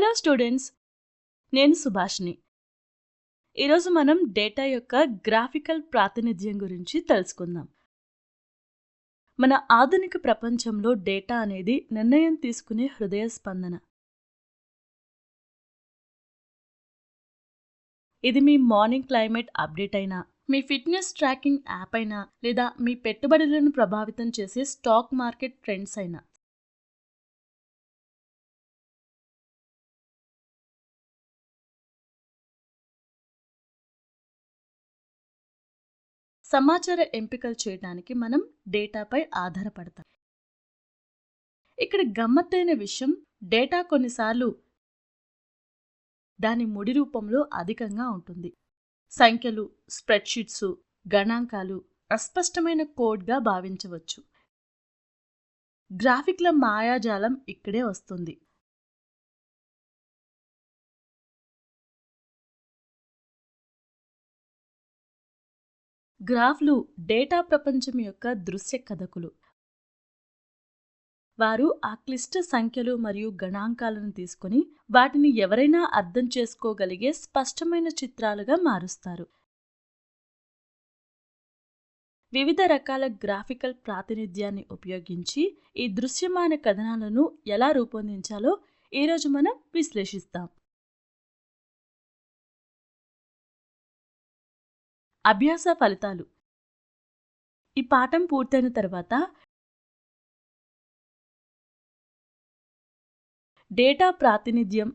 Hello students, నేను సుభాష్ని. ఈరోజు మనం డేటా యొక్క గ్రాఫికల్ ప్రాతినిధ్యం గురించి తెలుసుకుందాం. మన ఆధునిక ప్రపంచంలో డేటా అనేది నిర్ణయం తీసుకునే హృదయ స్పందన. ఇది మీ మార్నింగ్ క్లైమేట్ అప్డేట్ అయినా, మీ ఫిట్నెస్ ట్రాకింగ్ యాప్ అయినా, లేదా మీ పెట్టుబడులను ప్రభావితం చేసే స్టాక్ మార్కెట్ ట్రెండ్స్ అయినా. సమాచార ఎంపికలు చేయడానికి మనం డేటాపై ఆధారపడతాం. ఇక్కడ గమ్మత్తైన విషయం, డేటా కొన్నిసార్లు దాని ముడి రూపంలో అధికంగా ఉంటుంది. సంఖ్యలు, స్ప్రెడ్షీట్స్, గణాంకాలు అస్పష్టమైన కోడ్గా భావించవచ్చు. గ్రాఫిక్ల మాయాజాలం ఇక్కడే వస్తుంది. గ్రాఫ్లు డేటా ప్రపంచం యొక్క దృశ్య కథకులు. వారు ఆ క్లిష్ట సంఖ్యలు మరియు గణాంకాలను తీసుకొని వాటిని ఎవరైనా అర్థం చేసుకోగలిగే స్పష్టమైన చిత్రాలుగా మారుస్తారు. వివిధ రకాల గ్రాఫికల్ ప్రాతినిధ్యాన్ని ఉపయోగించి ఈ దృశ్యమాన కథనాలను ఎలా రూపొందించాలో ఈరోజు మనం విశ్లేషిస్తాం. అభ్యాస ఫలితాలు. ఈ పాఠం పూర్తయిన తర్వాత డేటా ప్రాతినిధ్యం,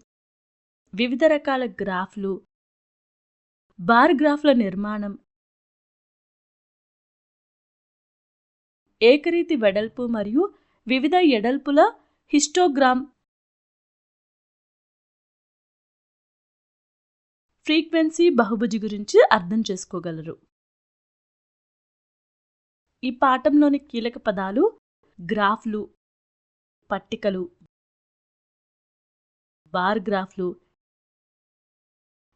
వివిధ రకాల గ్రాఫ్లు, బార్ గ్రాఫ్ల నిర్మాణం, ఏకరీతి వెడల్పు మరియు వివిధ ఎడల్పుల హిస్టోగ్రామ్, ఫ్రీక్వెన్సీ బహుభుజి గురించి అర్థం చేసుకోగలరు. ఈ పాఠంలోని కీలక పదాలు గ్రాఫ్లు, పట్టికలు, బార్ గ్రాఫ్లు,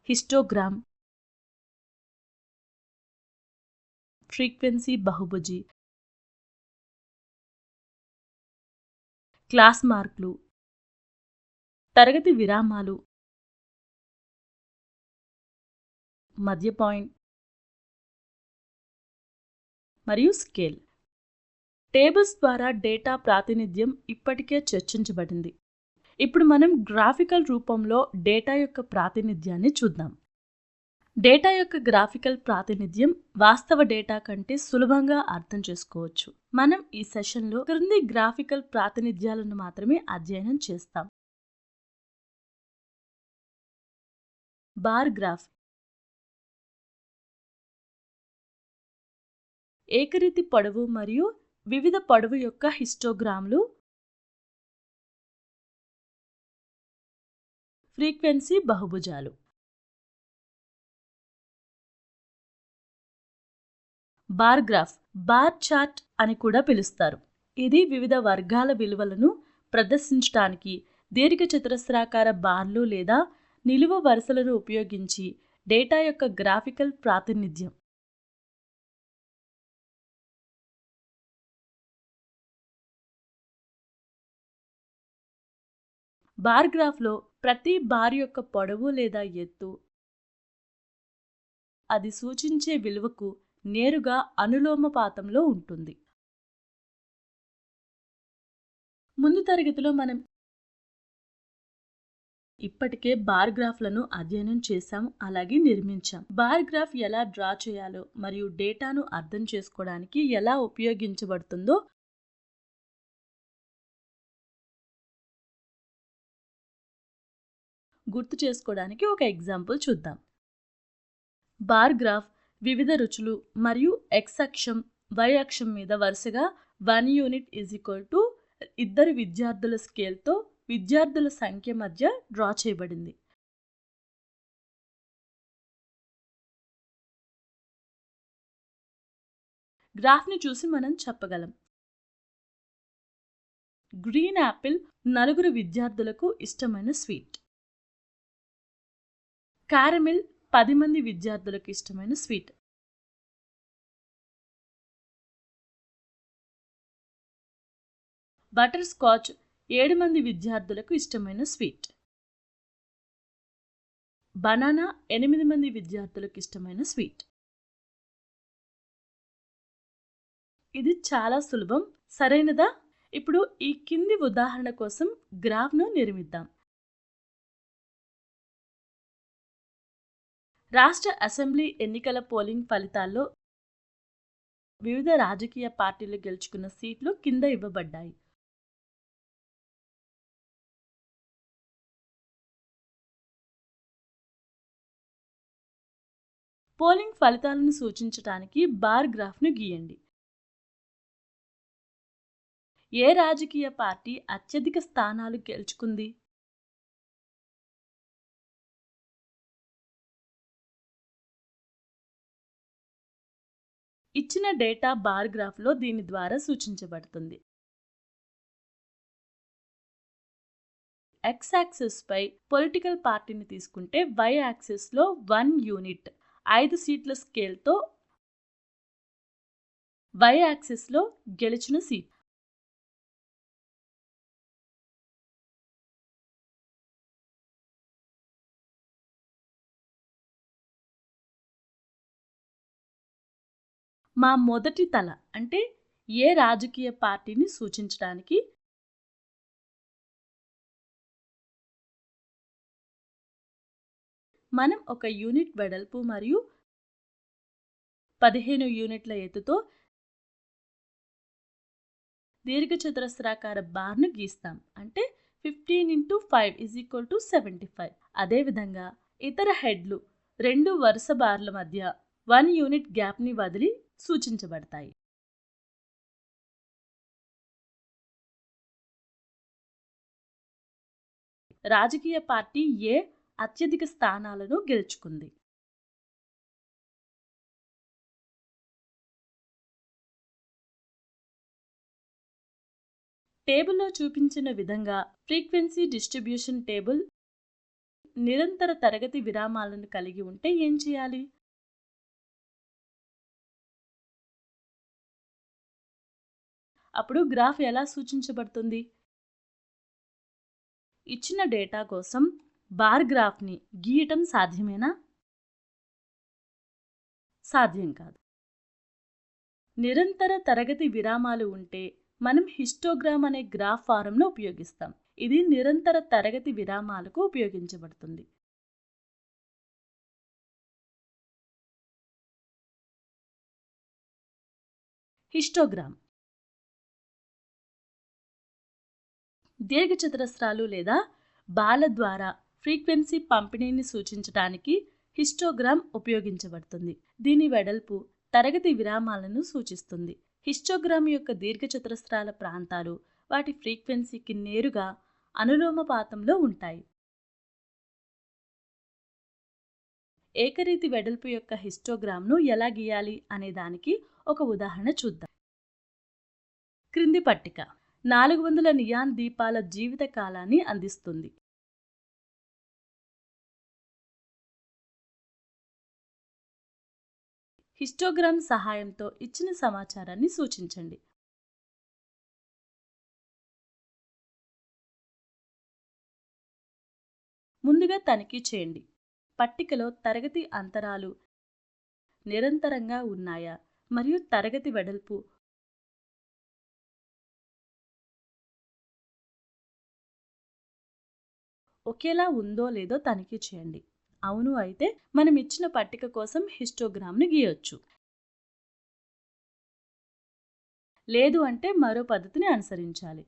హిస్టోగ్రామ్, ఫ్రీక్వెన్సీ బహుభుజి, క్లాస్ మార్కులు, తరగతి విరామాలు, మధ్య పాయింట్ మరియు స్కేల్. టేబుల్స్ ద్వారా డేటా ప్రాతినిధ్యం ఇప్పటికే చర్చించబడింది. ఇప్పుడు మనం గ్రాఫికల్ రూపంలో డేటా యొక్క ప్రాతినిధ్యాన్ని చూద్దాం. డేటా యొక్క గ్రాఫికల్ ప్రాతినిధ్యం వాస్తవ డేటా కంటే సులభంగా అర్థం చేసుకోవచ్చు. మనం ఈ సెషన్లో క్రింది గ్రాఫికల్ ప్రాతినిధ్యాలను మాత్రమే అధ్యయనం చేస్తాం. Bar graph. ఏకరీతి పొడవు మరియు వివిధ పొడవు యొక్క హిస్టోగ్రామ్లు. ఫ్రీక్వెన్సీ బహుభుజాలు. బార్ గ్రాఫ్, బార్ చార్ట్ అని కూడా పిలుస్తారు. ఇది వివిధ వర్గాల విలువలను ప్రదర్శించడానికి దీర్ఘచతురస్రాకార బార్లు లేదా నిలువు వరుసలను ఉపయోగించి డేటా యొక్క గ్రాఫికల్ ప్రాతినిధ్యం. బార్ గ్రాఫ్లో ప్రతి బార్ యొక్క పొడవు లేదా ఎత్తు అది సూచించే విలువకు నేరుగా అనులోమపాతంలో ఉంటుంది. ముందు తరగతిలో మనం ఇప్పటికే బార్ గ్రాఫ్లను అధ్యయనం చేశాం, అలాగే నిర్మించాం. బార్ గ్రాఫ్ ఎలా డ్రా చేయాలో మరియు డేటాను అర్థం చేసుకోవడానికి ఎలా ఉపయోగించబడుతుందో గుర్తు చేసుకోవడానికి ఒక ఎగ్జాంపుల్ చూద్దాం. బార్ గ్రాఫ్ వివిధ రుచులు మరియు x అక్షం, y అక్షం మీద వరుసగా 1 యూనిట్ = 2 విద్యార్థుల స్కేల్తో విద్యార్థుల సంఖ్య మధ్య డ్రా చేయబడింది. గ్రాఫ్ని చూసి మనం చెప్పగలం. గ్రీన్ యాపిల్ 4 విద్యార్థులకు ఇష్టమైన స్వీట్. క్యారమిల్ 10 మంది విద్యార్థులకు ఇష్టమైన స్వీట్. బటర్ స్కాచ్ 7 మంది విద్యార్థులకు ఇష్టమైన స్వీట్. బనానా 8 మంది విద్యార్థులకు ఇష్టమైన స్వీట్. ఇది చాలా సులభం, సరైనదా? ఇప్పుడు ఈ కింది ఉదాహరణ కోసం గ్రాఫ్ను నిర్మిద్దాం. రాష్ట్ర అసెంబ్లీ ఎన్నికల పోలింగ్ ఫలితాల్లో వివిధ రాజకీయ పార్టీలు గెలుచుకున్న సీట్లు కింద ఇవ్వబడ్డాయి. పోలింగ్ ఫలితాలను సూచించడానికి బార్ గ్రాఫ్ను గీయండి. ఏ రాజకీయ పార్టీ అత్యధిక స్థానాలు గెలుచుకుంది? ఇచ్చిన డేటా బార్ గ్రాఫ్లో దీని ద్వారా సూచించబడుతుంది. ఎక్స్ యాక్సిస్పై పొలిటికల్ పార్టీని తీసుకుంటే వై యాక్సిస్లో 1 యూనిట్ 5 సీట్ల స్కేల్తో వై యాక్సిస్లో గెలిచిన సీట్. మా మొదటి తల అంటే ఏ రాజకీయ పార్టీని సూచించడానికి మనం ఒక యూనిట్ వెడల్పు మరియు 15 యూనిట్ల ఎత్తుతో దీర్ఘచతురస్రాకార బార్ను గీస్తాం. అంటే 15 × 5 = 75. అదేవిధంగా ఇతర హెడ్లు 2 వరుస బార్ల మధ్య 1 యూనిట్ గ్యాప్ని వదిలి సూచించబడతాయి. రాజకీయ పార్టీ ఏ అత్యధిక స్థానాలను గెలుచుకుంది? టేబుల్లో చూపించిన విధంగా ఫ్రీక్వెన్సీ డిస్ట్రిబ్యూషన్ టేబుల్ నిరంతర తరగతి విరామాలను కలిగి ఉంటే ఏం చేయాలి? అప్పుడు గ్రాఫ్ ఎలా సూచించబడుతుంది? ఇచ్చిన డేటా కోసం బార్ గ్రాఫ్ని గీయటం సాధ్యమేనా? సాధ్యం కాదు. నిరంతర తరగతి విరామాలు ఉంటే మనం హిస్టోగ్రామ్ అనే గ్రాఫ్ ఫారంను ఉపయోగిస్తాం. ఇది నిరంతర తరగతి విరామాలకు ఉపయోగించబడుతుంది. హిస్టోగ్రామ్ దీర్ఘచతురస్రాలు లేదా బాల ద్వారా ఫ్రీక్వెన్సీ పంపిణీని సూచించడానికి హిస్టోగ్రామ్ ఉపయోగించబడుతుంది. దీని వెడల్పు తరగతి విరామాలను సూచిస్తుంది. హిస్టోగ్రామ్ యొక్క దీర్ఘచతురస్రాల ప్రాంతాలు వాటి ఫ్రీక్వెన్సీకి నేరుగా అనులోమపాతంలో ఉంటాయి. ఏకరీతి వెడల్పు యొక్క హిస్టోగ్రామ్ను ఎలా గీయాలి అనే దానికి ఒక ఉదాహరణ చూద్దాం. క్రింది పట్టిక 400 నియాన్ దీపాల జీవిత కాలాన్ని అందిస్తుంది. హిస్టోగ్రామ్ సహాయంతో ఇచ్చిన సమాచారాన్ని సూచించండి. ముందుగా తనిఖీ చేయండి. పట్టికలో తరగతి అంతరాలు నిరంతరంగా ఉన్నాయా మరియు తరగతి వెడల్పు ఒకేలా ఉందో లేదో తనిఖీ చేయండి. అవును అయితే మనం ఇచ్చిన పట్టిక కోసం హిస్టోగ్రామ్ను గీయొచ్చు. లేదు అంటే మరో పద్ధతిని అనుసరించాలి.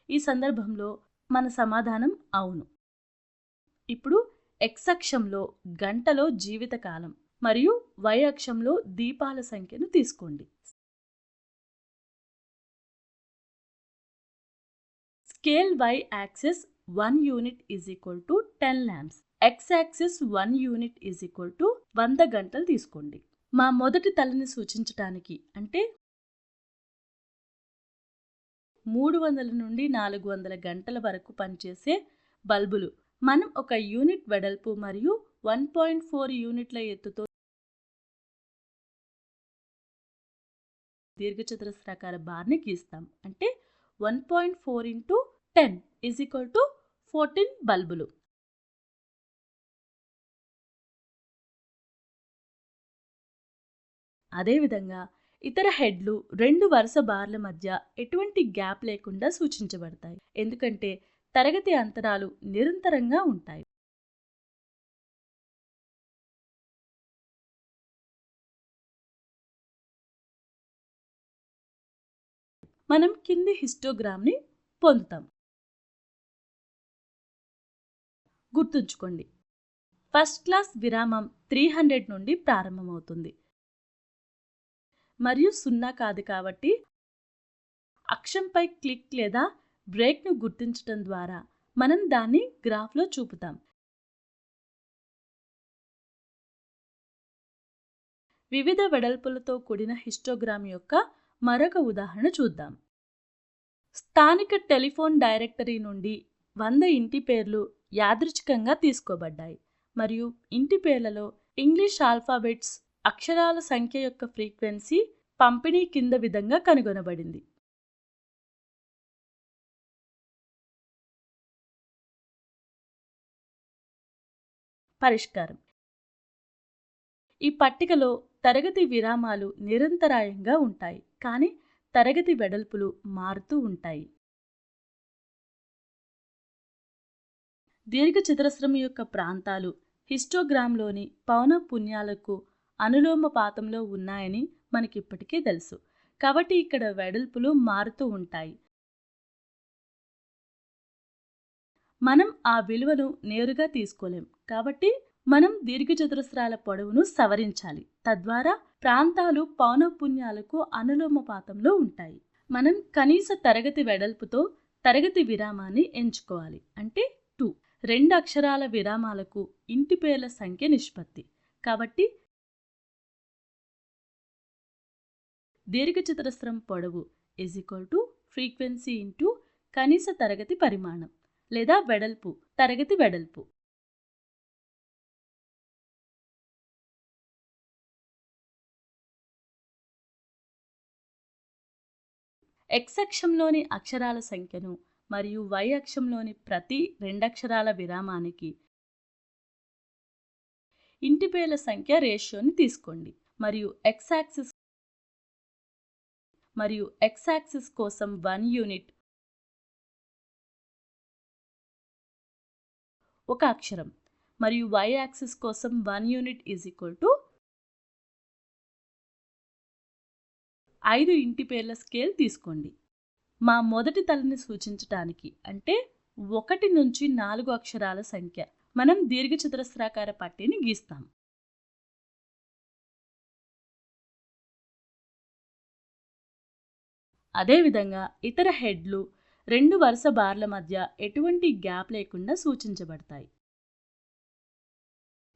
ఈ సందర్భంలో మన సమాధానం అవును. ఇప్పుడు ఎక్స్ అక్షంలో గంటలో జీవితకాలం మరియు వై అక్షంలో దీపాల సంఖ్యను తీసుకోండి. Scale y axis 1 unit = 10 lamps. X axis 1 unit = 100 గంటలు తీసుకోండి. మా మొదటి తలని సూచించటానికి అంటే 300 నుండి 400 గంటల వరకు పనిచేసే బల్బులు మనం ఒక యూనిట్ వెడల్పు మరియు 1.4 యూనిట్ల ఎత్తుతో దీర్ఘచతురస్రాకార బార్ని గీస్తాం. అంటే 1.4 × 10 = 14 బల్బులు. అదేవిధంగా ఇతర హెడ్లు 2 వరుస బార్ల మధ్య ఎటువంటి గ్యాప్ లేకుండా సూచించబడతాయి, ఎందుకంటే తరగతి అంతరాలు నిరంతరంగా ఉంటాయి. మనం కింది హిస్టోగ్రామ్ని పొందుతాం. గుర్తుంచుకోండి, ఫస్ట్ క్లాస్ విరామం 300 నుండి ప్రారంభమవుతుంది మరియు 0 కాదు, కాబట్టి అక్షంపై క్లిక్ లేదా బ్రేక్ను గుర్తించడం ద్వారా మనం దాన్ని గ్రాఫ్లో చూపుతాం. వివిధ వెడల్పులతో కూడిన హిస్టోగ్రామ్ యొక్క మరొక ఉదాహరణ చూద్దాం. స్థానిక టెలిఫోన్ డైరెక్టరీ నుండి 100 ఇంటి పేర్లు యాదృచ్ఛికంగా తీసుకోబడ్డాయి మరియు ఇంటి పేర్లలో ఇంగ్లీష్ ఆల్ఫాబెట్స్ అక్షరాల సంఖ్య యొక్క ఫ్రీక్వెన్సీ పంపిణీ కింద విధంగా కనుగొనబడింది. పరిష్కారం: ఈ పట్టికలో తరగతి విరామాలు నిరంతరాయంగా ఉంటాయి, కానీ తరగతి వెడల్పులు మారుతూ ఉంటాయి. దీర్ఘచతురస్రం యొక్క ప్రాంతాలు హిస్టోగ్రామ్లోని పౌనఃపున్యాలకు అనులోమపాతంలో ఉన్నాయని మనకిప్పటికే తెలుసు, కాబట్టి ఇక్కడ వెడల్పులు మారుతూ ఉంటాయి. మనం ఆ విలువను నేరుగా తీసుకోలేం, కాబట్టి మనం దీర్ఘచతురస్రాల పొడవును సవరించాలి, తద్వారా ప్రాంతాలు పౌనఃపున్యాలకు అనులోమపాతంలో ఉంటాయి. మనం కనీస తరగతి వెడల్పుతో తరగతి విరామాన్ని ఎంచుకోవాలి, అంటే 2. 2 అక్షరాల విరామాలకు ఇంటి పేర్ల సంఖ్య నిష్పత్తి, కాబట్టి దీర్ఘచతురస్రం పొడవు ఫ్రీక్వెన్సీ ఇంటూ కనీస తరగతి పరిమాణం లేదా వెడల్పు తరగతి వెడల్పు. X అక్షంలోని అక్షరాల సంఖ్యను మరియు Y అక్షంలోని ప్రతి 2 అక్షరాల విరామానికి ఇంటి పేర్ల సంఖ్య రేషియోని తీసుకోండి మరియు X యాక్సిస్ కోసం 1 యూనిట్ 1 అక్షరం మరియు Y యాక్సిస్ కోసం 1 యూనిట్ 5 ఇంటి పేర్ల స్కేల్ తీసుకోండి. మా మొదటి తలని సూచించడానికి, అంటే 1 నుంచి 4 అక్షరాల సంఖ్య, మనం దీర్ఘచతురస్రాకార పట్టీని గీస్తాం. అదేవిధంగా ఇతర హెడ్లు 2 వరుస బార్ల మధ్య ఎటువంటి గ్యాప్ లేకుండా సూచించబడతాయి,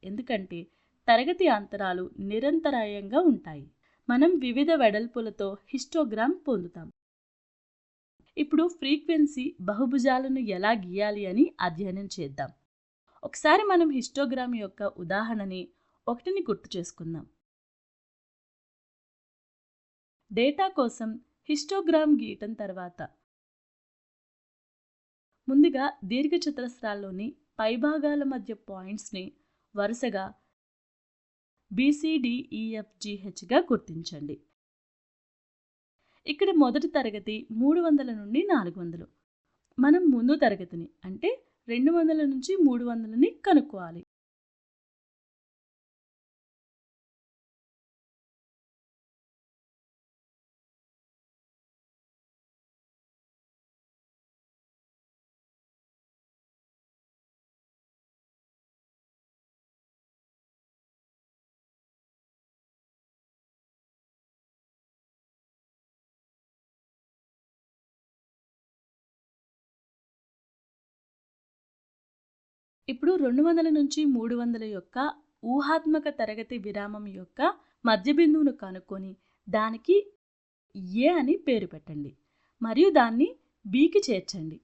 ఎందుకంటే తరగతి అంతరాలు నిరంతరాయంగా ఉంటాయి. మనం వివిధ వెడల్పులతో హిస్టోగ్రామ్ పొందుతాం. ఇప్పుడు ఫ్రీక్వెన్సీ బహుభుజాలను ఎలా గీయాలి అని అధ్యయనం చేద్దాం. ఒకసారి మనం హిస్టోగ్రామ్ యొక్క ఉదాహరణని 1ని గుర్తు చేసుకుందాం. డేటా కోసం హిస్టోగ్రామ్ గీయటం తర్వాత ముందుగా దీర్ఘచతురస్రాల్లోని పైభాగాల మధ్య పాయింట్స్ని వరుసగా BCDEFGHగా గుర్తించండి. ఇక్కడ మొదటి తరగతి 300 నుండి 400. మనం ముందు తరగతిని, అంటే 200 నుంచి 300ని కనుక్కోవాలి. ఇప్పుడు 200 నుంచి 300 యొక్క ఊహాత్మక తరగతి విరామం యొక్క మధ్య బిందువును కనుక్కొని దానికి A అని పేరు పెట్టండి మరియు దాన్ని Bకి చేర్చండి.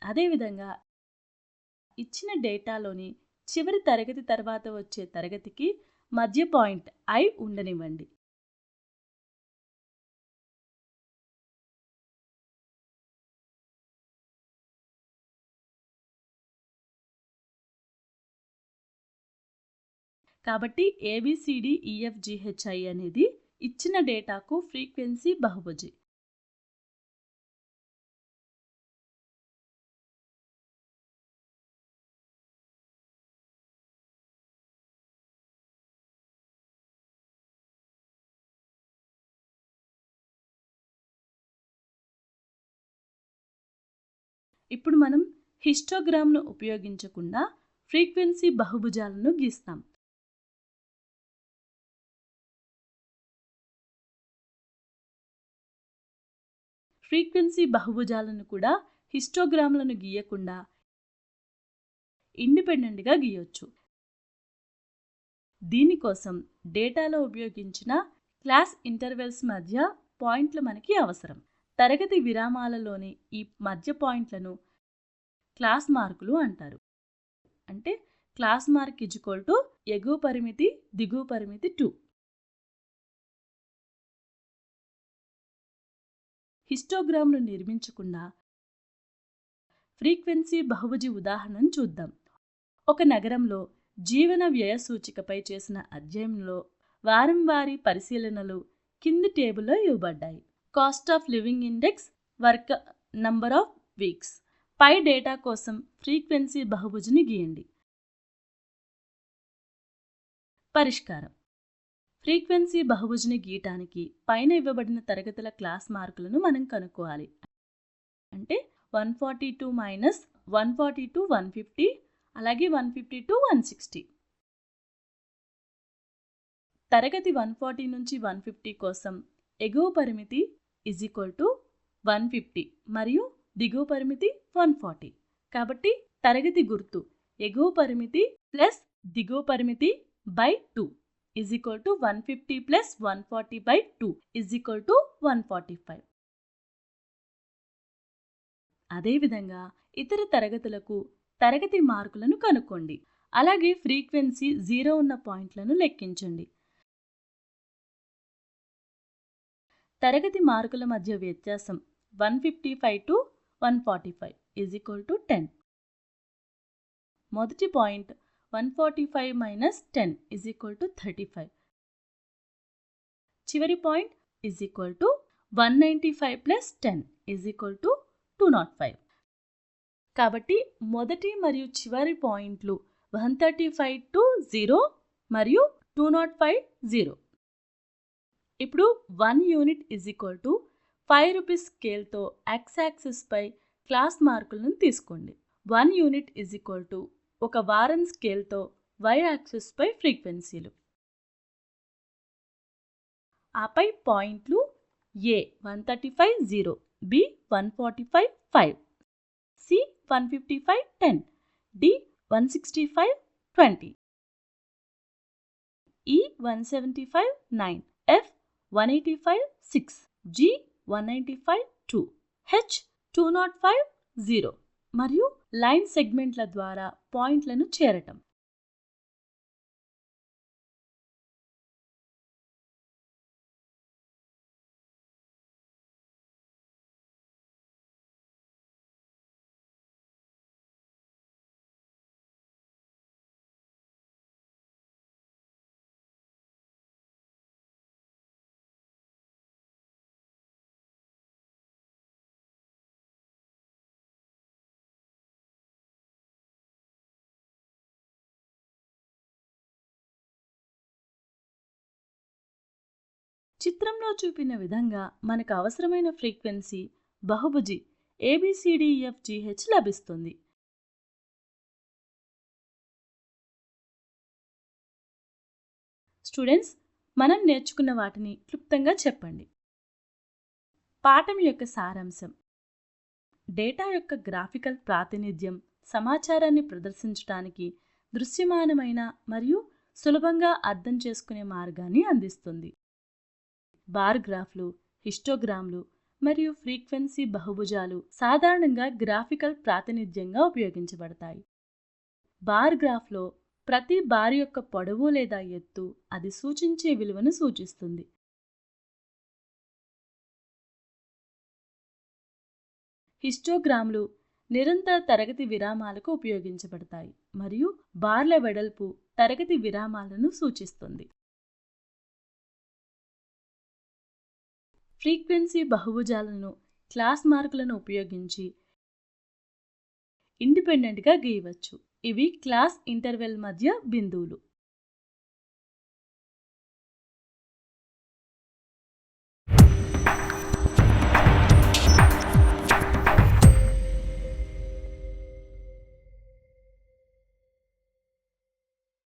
అదేవిధంగా ఇచ్చిన డేటాలోని చివరి తరగతి తర్వాత వచ్చే తరగతికి మధ్య పాయింట్ I ఉండనివ్వండి. కాబట్టి ABCDEFGHI అనేది ఇచ్చిన డేటాకు ఫ్రీక్వెన్సీ బహుభుజి. ఇప్పుడు మనం హిస్టోగ్రామ్ను ఉపయోగించకుండా ఫ్రీక్వెన్సీ బహుభుజాలను గీస్తాం. ఫ్రీక్వెన్సీ బహుభుజాలను కూడా హిస్టోగ్రామ్లను గీయకుండా ఇండిపెండెంట్గా గీయొచ్చు. దీనికోసం డేటాలో ఉపయోగించిన క్లాస్ ఇంటర్వెల్స్ మధ్య పాయింట్లు మనకి అవసరం. తరగతి విరామాలలోని ఈ మధ్య పాయింట్లను క్లాస్ మార్కులు అంటారు. అంటే క్లాస్ మార్క్ ఎగువ పరిమితి దిగువ పరిమితి 2. హిస్టోగ్రామ్ను నిర్మించకుండా ఫ్రీక్వెన్సీ బహుభుజి ఉదాహరణను చూద్దాం. ఒక నగరంలో జీవన వ్యయ సూచికపై చేసిన అధ్యయనంలో వారం వారీ పరిశీలనలు కింది టేబుల్లో ఇవ్వబడ్డాయి. Cost of living index, work number of weeks. పై డేటా కోసం ఫ్రీక్వెన్సీ బహుభుజిని గీయండి. పరిష్కారం. ఫ్రీక్వెన్సీ బహుభుజిని గీయటానికి పైన ఇవ్వబడిన తరగతుల క్లాస్ మార్కులను మనం కనుక్కోవాలి. అంటే 142 మైనస్ 142 150, అలాగే 152 160. తరగతి 140 నుంచి 150 కోసం ఎగువ పరిమితి = 150 మరియు దిగువ పరిమితి 140. కాబట్టి తరగతి గుర్తు ఎగువ పరిమితి ప్లస్ దిగువ పరిమితి బై 2 = 150 ప్లస్ 140 బై 2 = 145. అదేవిధంగా ఇతర తరగతులకు తరగతి మార్కులను కనుక్కోండి. అలాగే ఫ్రీక్వెన్సీ 0 ఉన్న పాయింట్లను లెక్కించండి. తరగతి మార్కుల మధ్య వ్యత్యాసం 155 to 145 = 10. మొదటి పాయింట్ 145 మైనస్ 10 = 35. చివరి పాయింట్ 195 ప్లస్ 10 = 205. కాబట్టి మొదటి మరియు చివరి పాయింట్లు 135 to 0 మరియు 205 0. ఇప్పుడు 1 యూనిట్ = 5 రూపీస్ స్కేల్తో ఎక్స్ యాక్సిస్ పై క్లాస్ మార్కులను తీసుకోండి. 1 యూనిట్ = ఒక వారం స్కేల్తో వై యాక్సిస్ పై ఫ్రీక్వెన్సీలు. ఆపై పాయింట్లు A 135 0, B 145 5, C 155 10, D 165 20, E 175 9, F 185 6, G 195 2, H 205 0 మరియు లైన్ సెగ్మెంట్ల ద్వారా పాయింట్లను చేరటం. చిత్రంలో చూపిన విధంగా మనకు అవసరమైన ఫ్రీక్వెన్సీ బహుభుజి ABCDEFGH లభిస్తుంది. స్టూడెంట్స్, మనం నేర్చుకున్న వాటిని క్లుప్తంగా చెప్పండి. పాఠం యొక్క సారాంశం: డేటా యొక్క గ్రాఫికల్ ప్రాతినిధ్యం సమాచారాన్ని ప్రదర్శించడానికి దృశ్యమానమైన మరియు సులభంగా అర్థం చేసుకునే మార్గాన్ని అందిస్తుంది. బార్ గ్రాఫ్లు, హిస్టోగ్రామ్లు మరియు ఫ్రీక్వెన్సీ బహుభుజాలు సాధారణంగా గ్రాఫికల్ ప్రాతినిధ్యంగా ఉపయోగించబడతాయి. బార్ గ్రాఫ్లో ప్రతి బార్ యొక్క పొడవు లేదా ఎత్తు అది సూచించే విలువను సూచిస్తుంది. హిస్టోగ్రామ్లు నిరంతర తరగతి విరామాలకు ఉపయోగించబడతాయి మరియు బార్ల వెడల్పు తరగతి విరామాలను సూచిస్తుంది. ఫ్రీక్వెన్సీ బహుభుజాలను క్లాస్ మార్కులను ఉపయోగించి ఇండిపెండెంట్గా గీయవచ్చు. ఇవి క్లాస్ ఇంటర్వెల్ మధ్య బిందువులు.